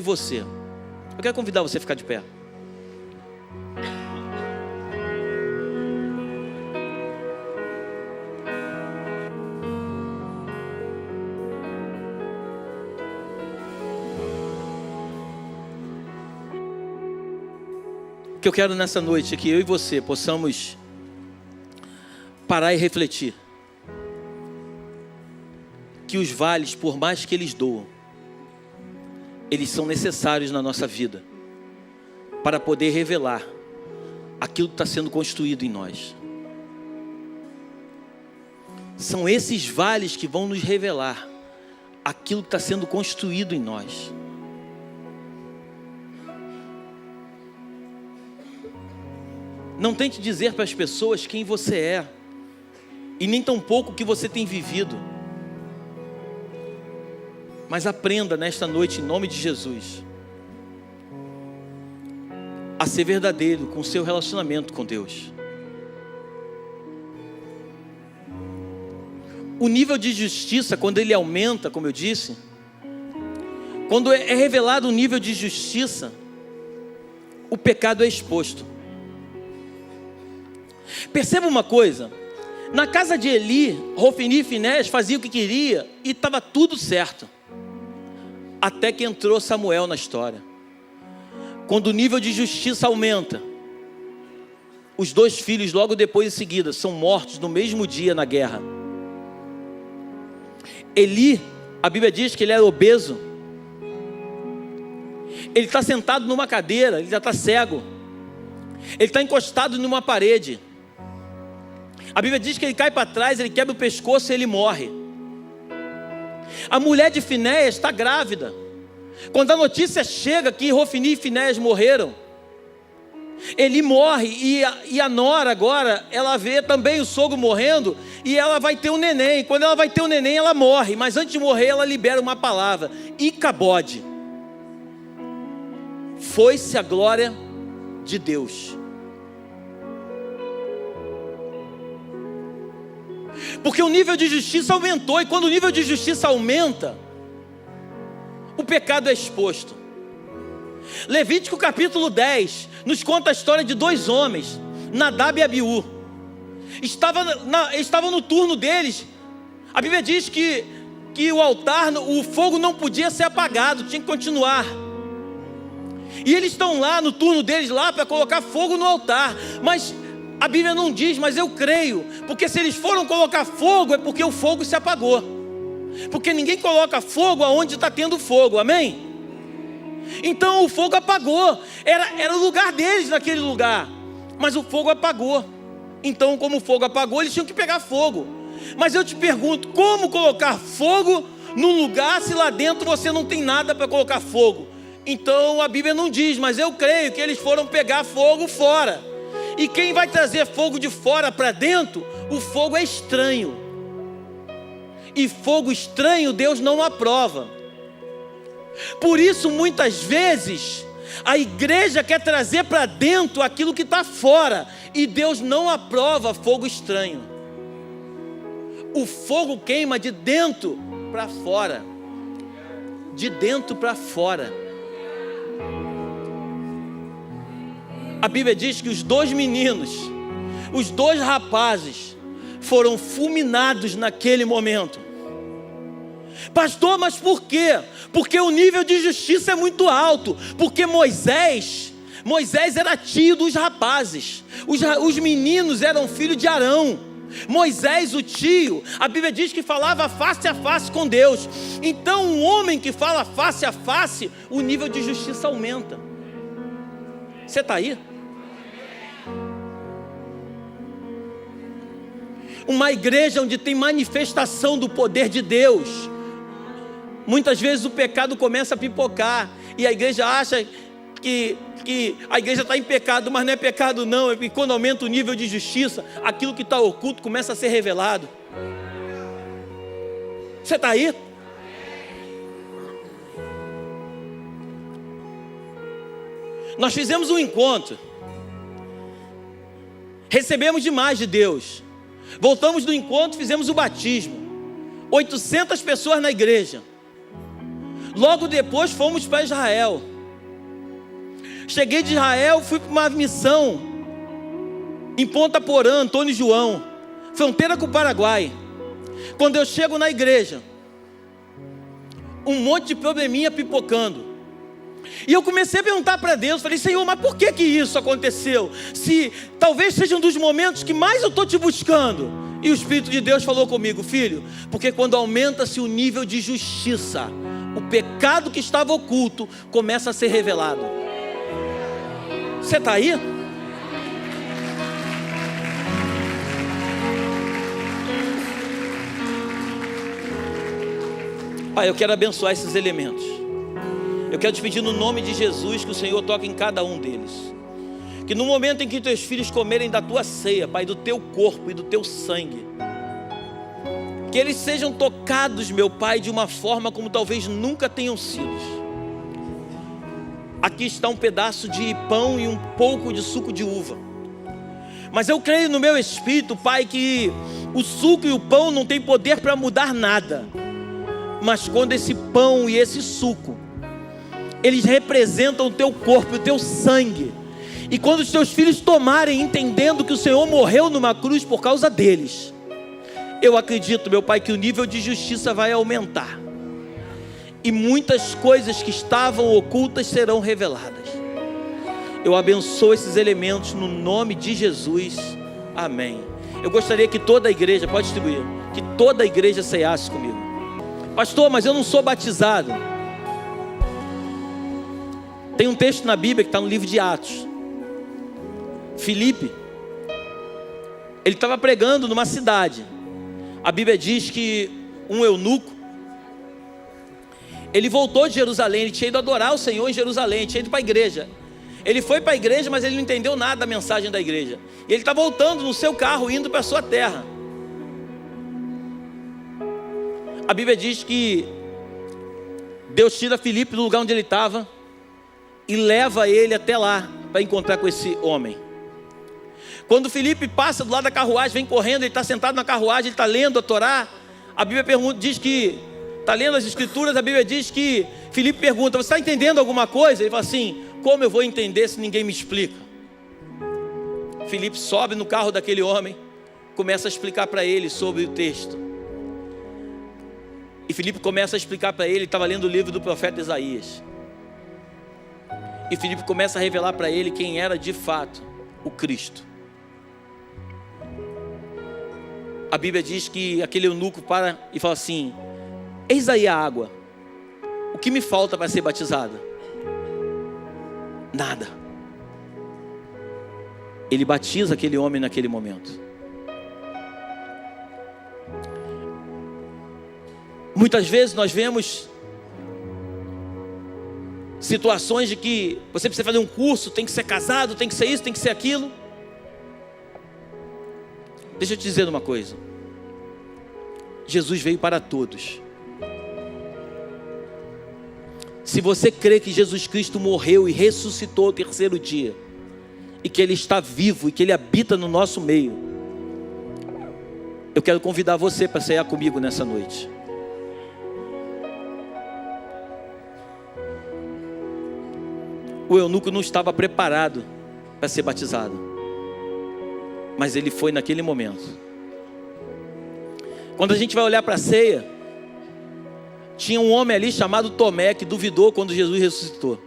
[SPEAKER 1] quero convidar você a ficar de pé. O que eu quero nessa noite é que eu e você possamos parar e refletir que os vales, por mais que eles doam, eles são necessários na nossa vida para poder revelar aquilo que está sendo construído em nós. São esses vales que vão nos revelar aquilo que está sendo construído em nós. Não tente dizer para as pessoas quem você é, e nem tampouco o que você tem vivido. Mas aprenda nesta noite, em nome de Jesus, a ser verdadeiro com o seu relacionamento com Deus. O nível de justiça, quando ele aumenta, como eu disse, quando é revelado o nível de justiça, o pecado é exposto. Perceba uma coisa: na casa de Eli, Hofni e Finéias faziam o que queria e estava tudo certo, até que entrou Samuel na história. Quando o nível de justiça aumenta, os dois filhos logo depois em seguida são mortos no mesmo dia na guerra. Eli, a Bíblia diz que ele era obeso, ele está sentado numa cadeira, ele já está cego, ele está encostado numa parede. A Bíblia diz que ele cai para trás, ele quebra o pescoço e ele morre. A mulher de Finéias está grávida. Quando a notícia chega que Hofni e Finéias morreram, Eli morre e a nora agora, ela vê também o sogro morrendo e ela vai ter um neném. Quando ela vai ter um neném, ela morre, mas antes de morrer ela libera uma palavra: Icabode. Foi-se a glória de Deus. Porque o nível de justiça aumentou, e quando o nível de justiça aumenta, o pecado é exposto. Levítico capítulo 10 nos conta a história de dois homens, Nadab e Abiú. Estavam no turno deles. A Bíblia diz que o altar, o fogo não podia ser apagado, tinha que continuar. E eles estão lá no turno deles lá para colocar fogo no altar. Mas a Bíblia não diz, mas eu creio. Porque se eles foram colocar fogo, é porque o fogo se apagou. Porque ninguém coloca fogo aonde está tendo fogo, amém? Então o fogo apagou. Era o lugar deles naquele lugar. Mas o fogo apagou. Então como o fogo apagou, eles tinham que pegar fogo. Mas eu te pergunto, como colocar fogo num lugar se lá dentro você não tem nada para colocar fogo? Então a Bíblia não diz, mas eu creio que eles foram pegar fogo fora. E quem vai trazer fogo de fora para dentro, o fogo é estranho. E fogo estranho Deus não aprova. Por isso muitas vezes a igreja quer trazer para dentro aquilo que está fora. E Deus não aprova fogo estranho. O fogo queima de dentro para fora. De dentro para fora. A Bíblia diz que os 2 meninos, os 2 rapazes, foram fulminados naquele momento. Pastor, mas por quê? Porque o nível de justiça é muito alto. Porque Moisés era tio dos rapazes. Os meninos eram filhos de Arão. Moisés, o tio, a Bíblia diz que falava face a face com Deus. Então um homem que fala face a face, o nível de justiça aumenta. Você está aí? Uma igreja onde tem manifestação do poder de Deus. Muitas vezes o pecado começa a pipocar e a igreja acha que a igreja está em pecado, mas não é pecado não. É que quando aumenta o nível de justiça, aquilo que está oculto começa a ser revelado. Você está aí? Nós fizemos um encontro, recebemos demais de Deus, voltamos do encontro, fizemos o batismo, 800 pessoas na igreja. Logo depois fomos para Israel. Cheguei de Israel, fui para uma missão em Ponta Porã, Antônio João, fronteira com o Paraguai. Quando eu chego na igreja, um monte de probleminha pipocando. E eu comecei a perguntar para Deus, falei, Senhor, mas por que isso aconteceu? Se talvez seja um dos momentos que mais eu estou te buscando. E o Espírito de Deus falou comigo, filho, porque quando aumenta-se o nível de justiça, o pecado que estava oculto começa a ser revelado. Você está aí? Pai, eu quero abençoar esses elementos. Eu quero te pedir no nome de Jesus que o Senhor toque em cada um deles. Que no momento em que teus filhos comerem da tua ceia, Pai, do teu corpo e do teu sangue, que eles sejam tocados, meu Pai, de uma forma como talvez nunca tenham sido. Aqui está um pedaço de pão e um pouco de suco de uva. Mas eu creio no meu espírito, Pai, que o suco e o pão não têm poder para mudar nada. Mas quando esse pão e esse suco, eles representam o teu corpo e o teu sangue. E quando os teus filhos tomarem, entendendo que o Senhor morreu numa cruz por causa deles, eu acredito, meu Pai, que o nível de justiça vai aumentar. E muitas coisas que estavam ocultas serão reveladas. Eu abençoo esses elementos no nome de Jesus. Amém. Eu gostaria que toda a igreja, pode distribuir, que toda a igreja ceiasse comigo. Pastor, mas eu não sou batizado. Tem um texto na Bíblia que está no livro de Atos. Filipe, ele estava pregando numa cidade. A Bíblia diz que um eunuco, ele voltou de Jerusalém, ele tinha ido adorar o Senhor em Jerusalém, tinha ido para a igreja. Ele foi para a igreja, mas ele não entendeu nada da mensagem da igreja. E ele está voltando no seu carro, indo para a sua terra. A Bíblia diz que Deus tira Filipe do lugar onde ele estava e leva ele até lá para encontrar com esse homem. Quando Filipe passa do lado da carruagem, vem correndo, ele está sentado na carruagem, ele está lendo a Torá. A Bíblia diz que está lendo as escrituras. A Bíblia diz que Filipe pergunta: você está entendendo alguma coisa? Ele fala assim: como eu vou entender se ninguém me explica? Filipe sobe no carro daquele homem, começa a explicar para ele sobre o texto. E Filipe começa a explicar para ele, estava lendo o livro do profeta Isaías. E Filipe começa a revelar para ele quem era de fato o Cristo. A Bíblia diz que aquele eunuco para e fala assim: eis aí a água, o que me falta para ser batizado? Nada. Ele batiza aquele homem naquele momento. Muitas vezes nós vemos situações de que você precisa fazer um curso, tem que ser casado, tem que ser isso, tem que ser aquilo. Deixa eu te dizer uma coisa. Jesus veio para todos. Se você crê que Jesus Cristo morreu e ressuscitou ao terceiro dia, e que Ele está vivo e que Ele habita no nosso meio, eu quero convidar você para cear comigo nessa noite. O eunuco não estava preparado para ser batizado, mas ele foi naquele momento. Quando a gente vai olhar para a ceia, tinha um homem ali chamado Tomé, que duvidou quando Jesus ressuscitou.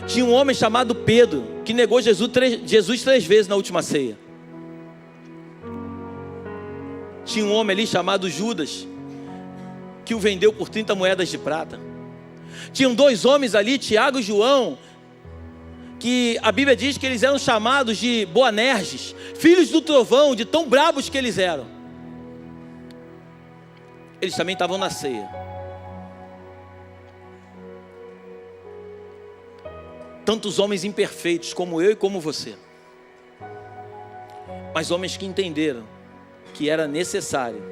[SPEAKER 1] Tinha um homem chamado Pedro, que negou Jesus 3 vezes na última ceia. Tinha um homem ali chamado Judas, que o vendeu por 30 moedas de prata. Tinham 2 homens ali, Tiago e João, que a Bíblia diz que eles eram chamados de Boanerges, filhos do trovão, de tão brabos que eles eram. Eles também estavam na ceia. Tantos homens imperfeitos como eu e como você, mas homens que entenderam que era necessário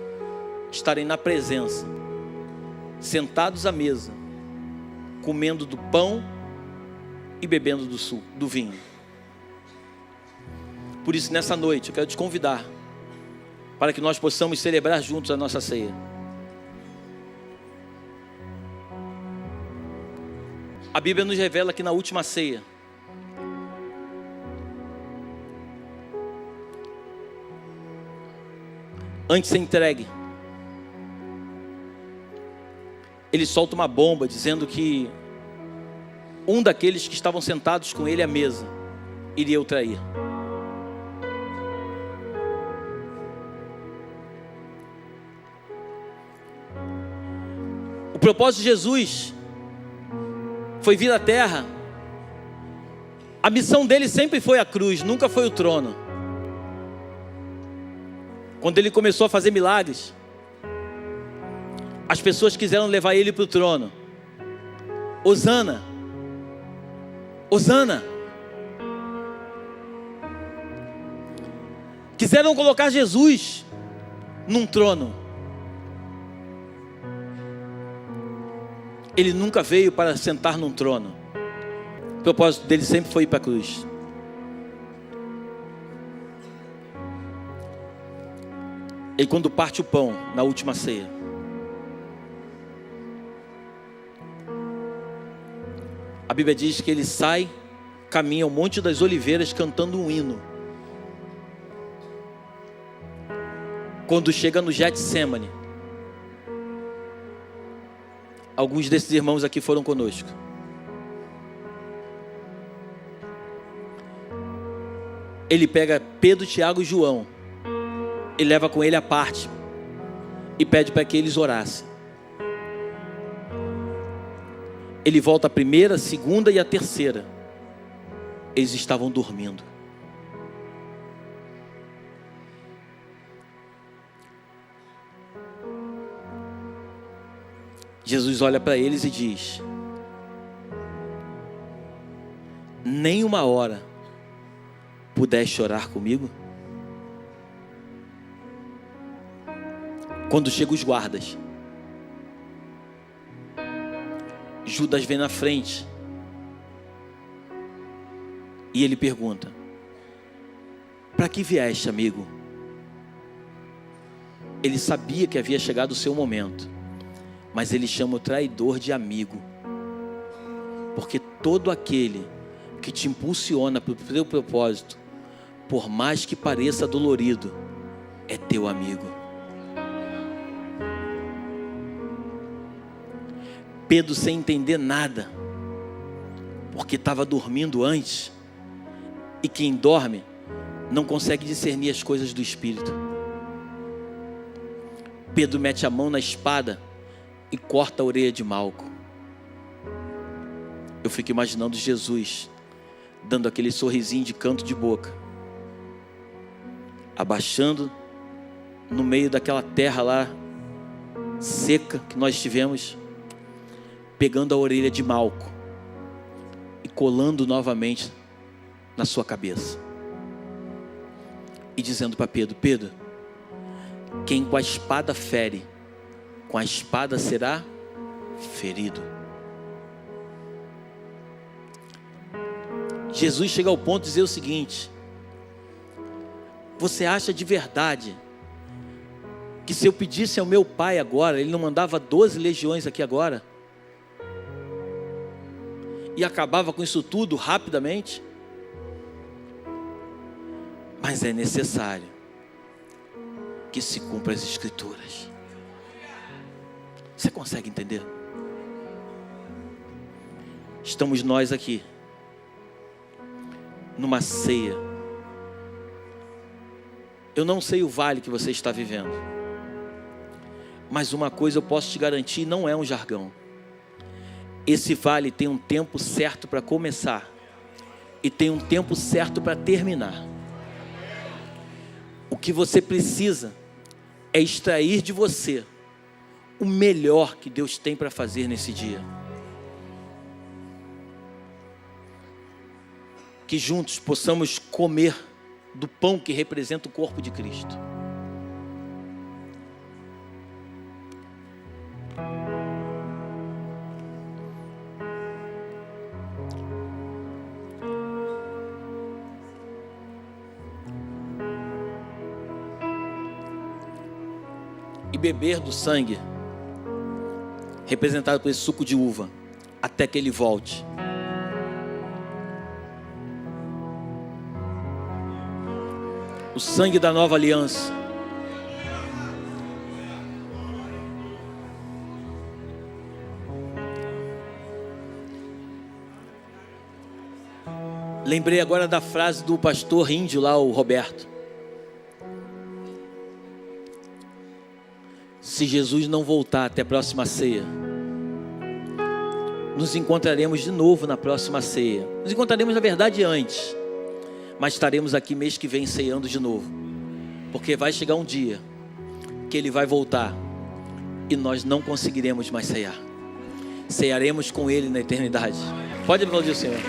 [SPEAKER 1] estarem na presença, sentados à mesa, comendo do pão e bebendo do vinho. Por isso, nessa noite, eu quero te convidar para que nós possamos celebrar juntos a nossa ceia. A Bíblia nos revela que na última ceia, antes de ser entregue, ele solta uma bomba dizendo que um daqueles que estavam sentados com ele à mesa iria o trair. O propósito de Jesus foi vir à terra. A missão dele sempre foi a cruz, nunca foi o trono. Quando ele começou a fazer milagres, as pessoas quiseram levar ele para o trono. Hosana, Hosana. Quiseram colocar Jesus num trono. Ele nunca veio para sentar num trono. O propósito dele sempre foi ir para a cruz. E quando parte o pão na última ceia, a Bíblia diz que ele sai, caminha ao Monte das Oliveiras cantando um hino. Quando chega no Getsemane, alguns desses irmãos aqui foram conosco. Ele pega Pedro, Tiago e João e leva com ele à parte e pede para que eles orassem. Ele volta a primeira, a segunda e a terceira. Eles estavam dormindo. Jesus olha para eles e diz: nem uma hora pudeste orar comigo? Quando chegam os guardas, Judas vem na frente e ele pergunta: para que vieste, amigo? Ele sabia que havia chegado o seu momento, mas ele chama o traidor de amigo, porque todo aquele que te impulsiona para o teu propósito, por mais que pareça dolorido, é teu amigo. Pedro, sem entender nada, porque estava dormindo antes, e quem dorme não consegue discernir as coisas do Espírito. Pedro mete a mão na espada e corta a orelha de Malco. Eu fico imaginando Jesus dando aquele sorrisinho de canto de boca, abaixando no meio daquela terra lá seca que nós tivemos, pegando a orelha de Malco e colando novamente na sua cabeça, e dizendo para Pedro: Pedro, quem com a espada fere, com a espada será ferido. Jesus chega ao ponto de dizer o seguinte: você acha de verdade que se eu pedisse ao meu pai agora, ele não mandava 12 legiões aqui agora? E acabava com isso tudo rapidamente? Mas é necessário que se cumpra as Escrituras. Você consegue entender? Estamos nós aqui numa ceia. Eu não sei o vale que você está vivendo, mas uma coisa eu posso te garantir, não é um jargão. Esse vale tem um tempo certo para começar e tem um tempo certo para terminar. O que você precisa é extrair de você o melhor que Deus tem para fazer nesse dia. Que juntos possamos comer do pão que representa o corpo de Cristo. E beber do sangue representado por esse suco de uva, até que ele volte. O sangue da nova aliança. Lembrei agora da frase do pastor índio lá, o Roberto. Se Jesus não voltar até a próxima ceia, nos encontraremos de novo na próxima ceia. Nos encontraremos, na verdade, antes, mas estaremos aqui mês que vem ceando de novo, porque vai chegar um dia que Ele vai voltar e nós não conseguiremos mais cear. Cearemos com Ele na eternidade. Pode aplaudir o Senhor.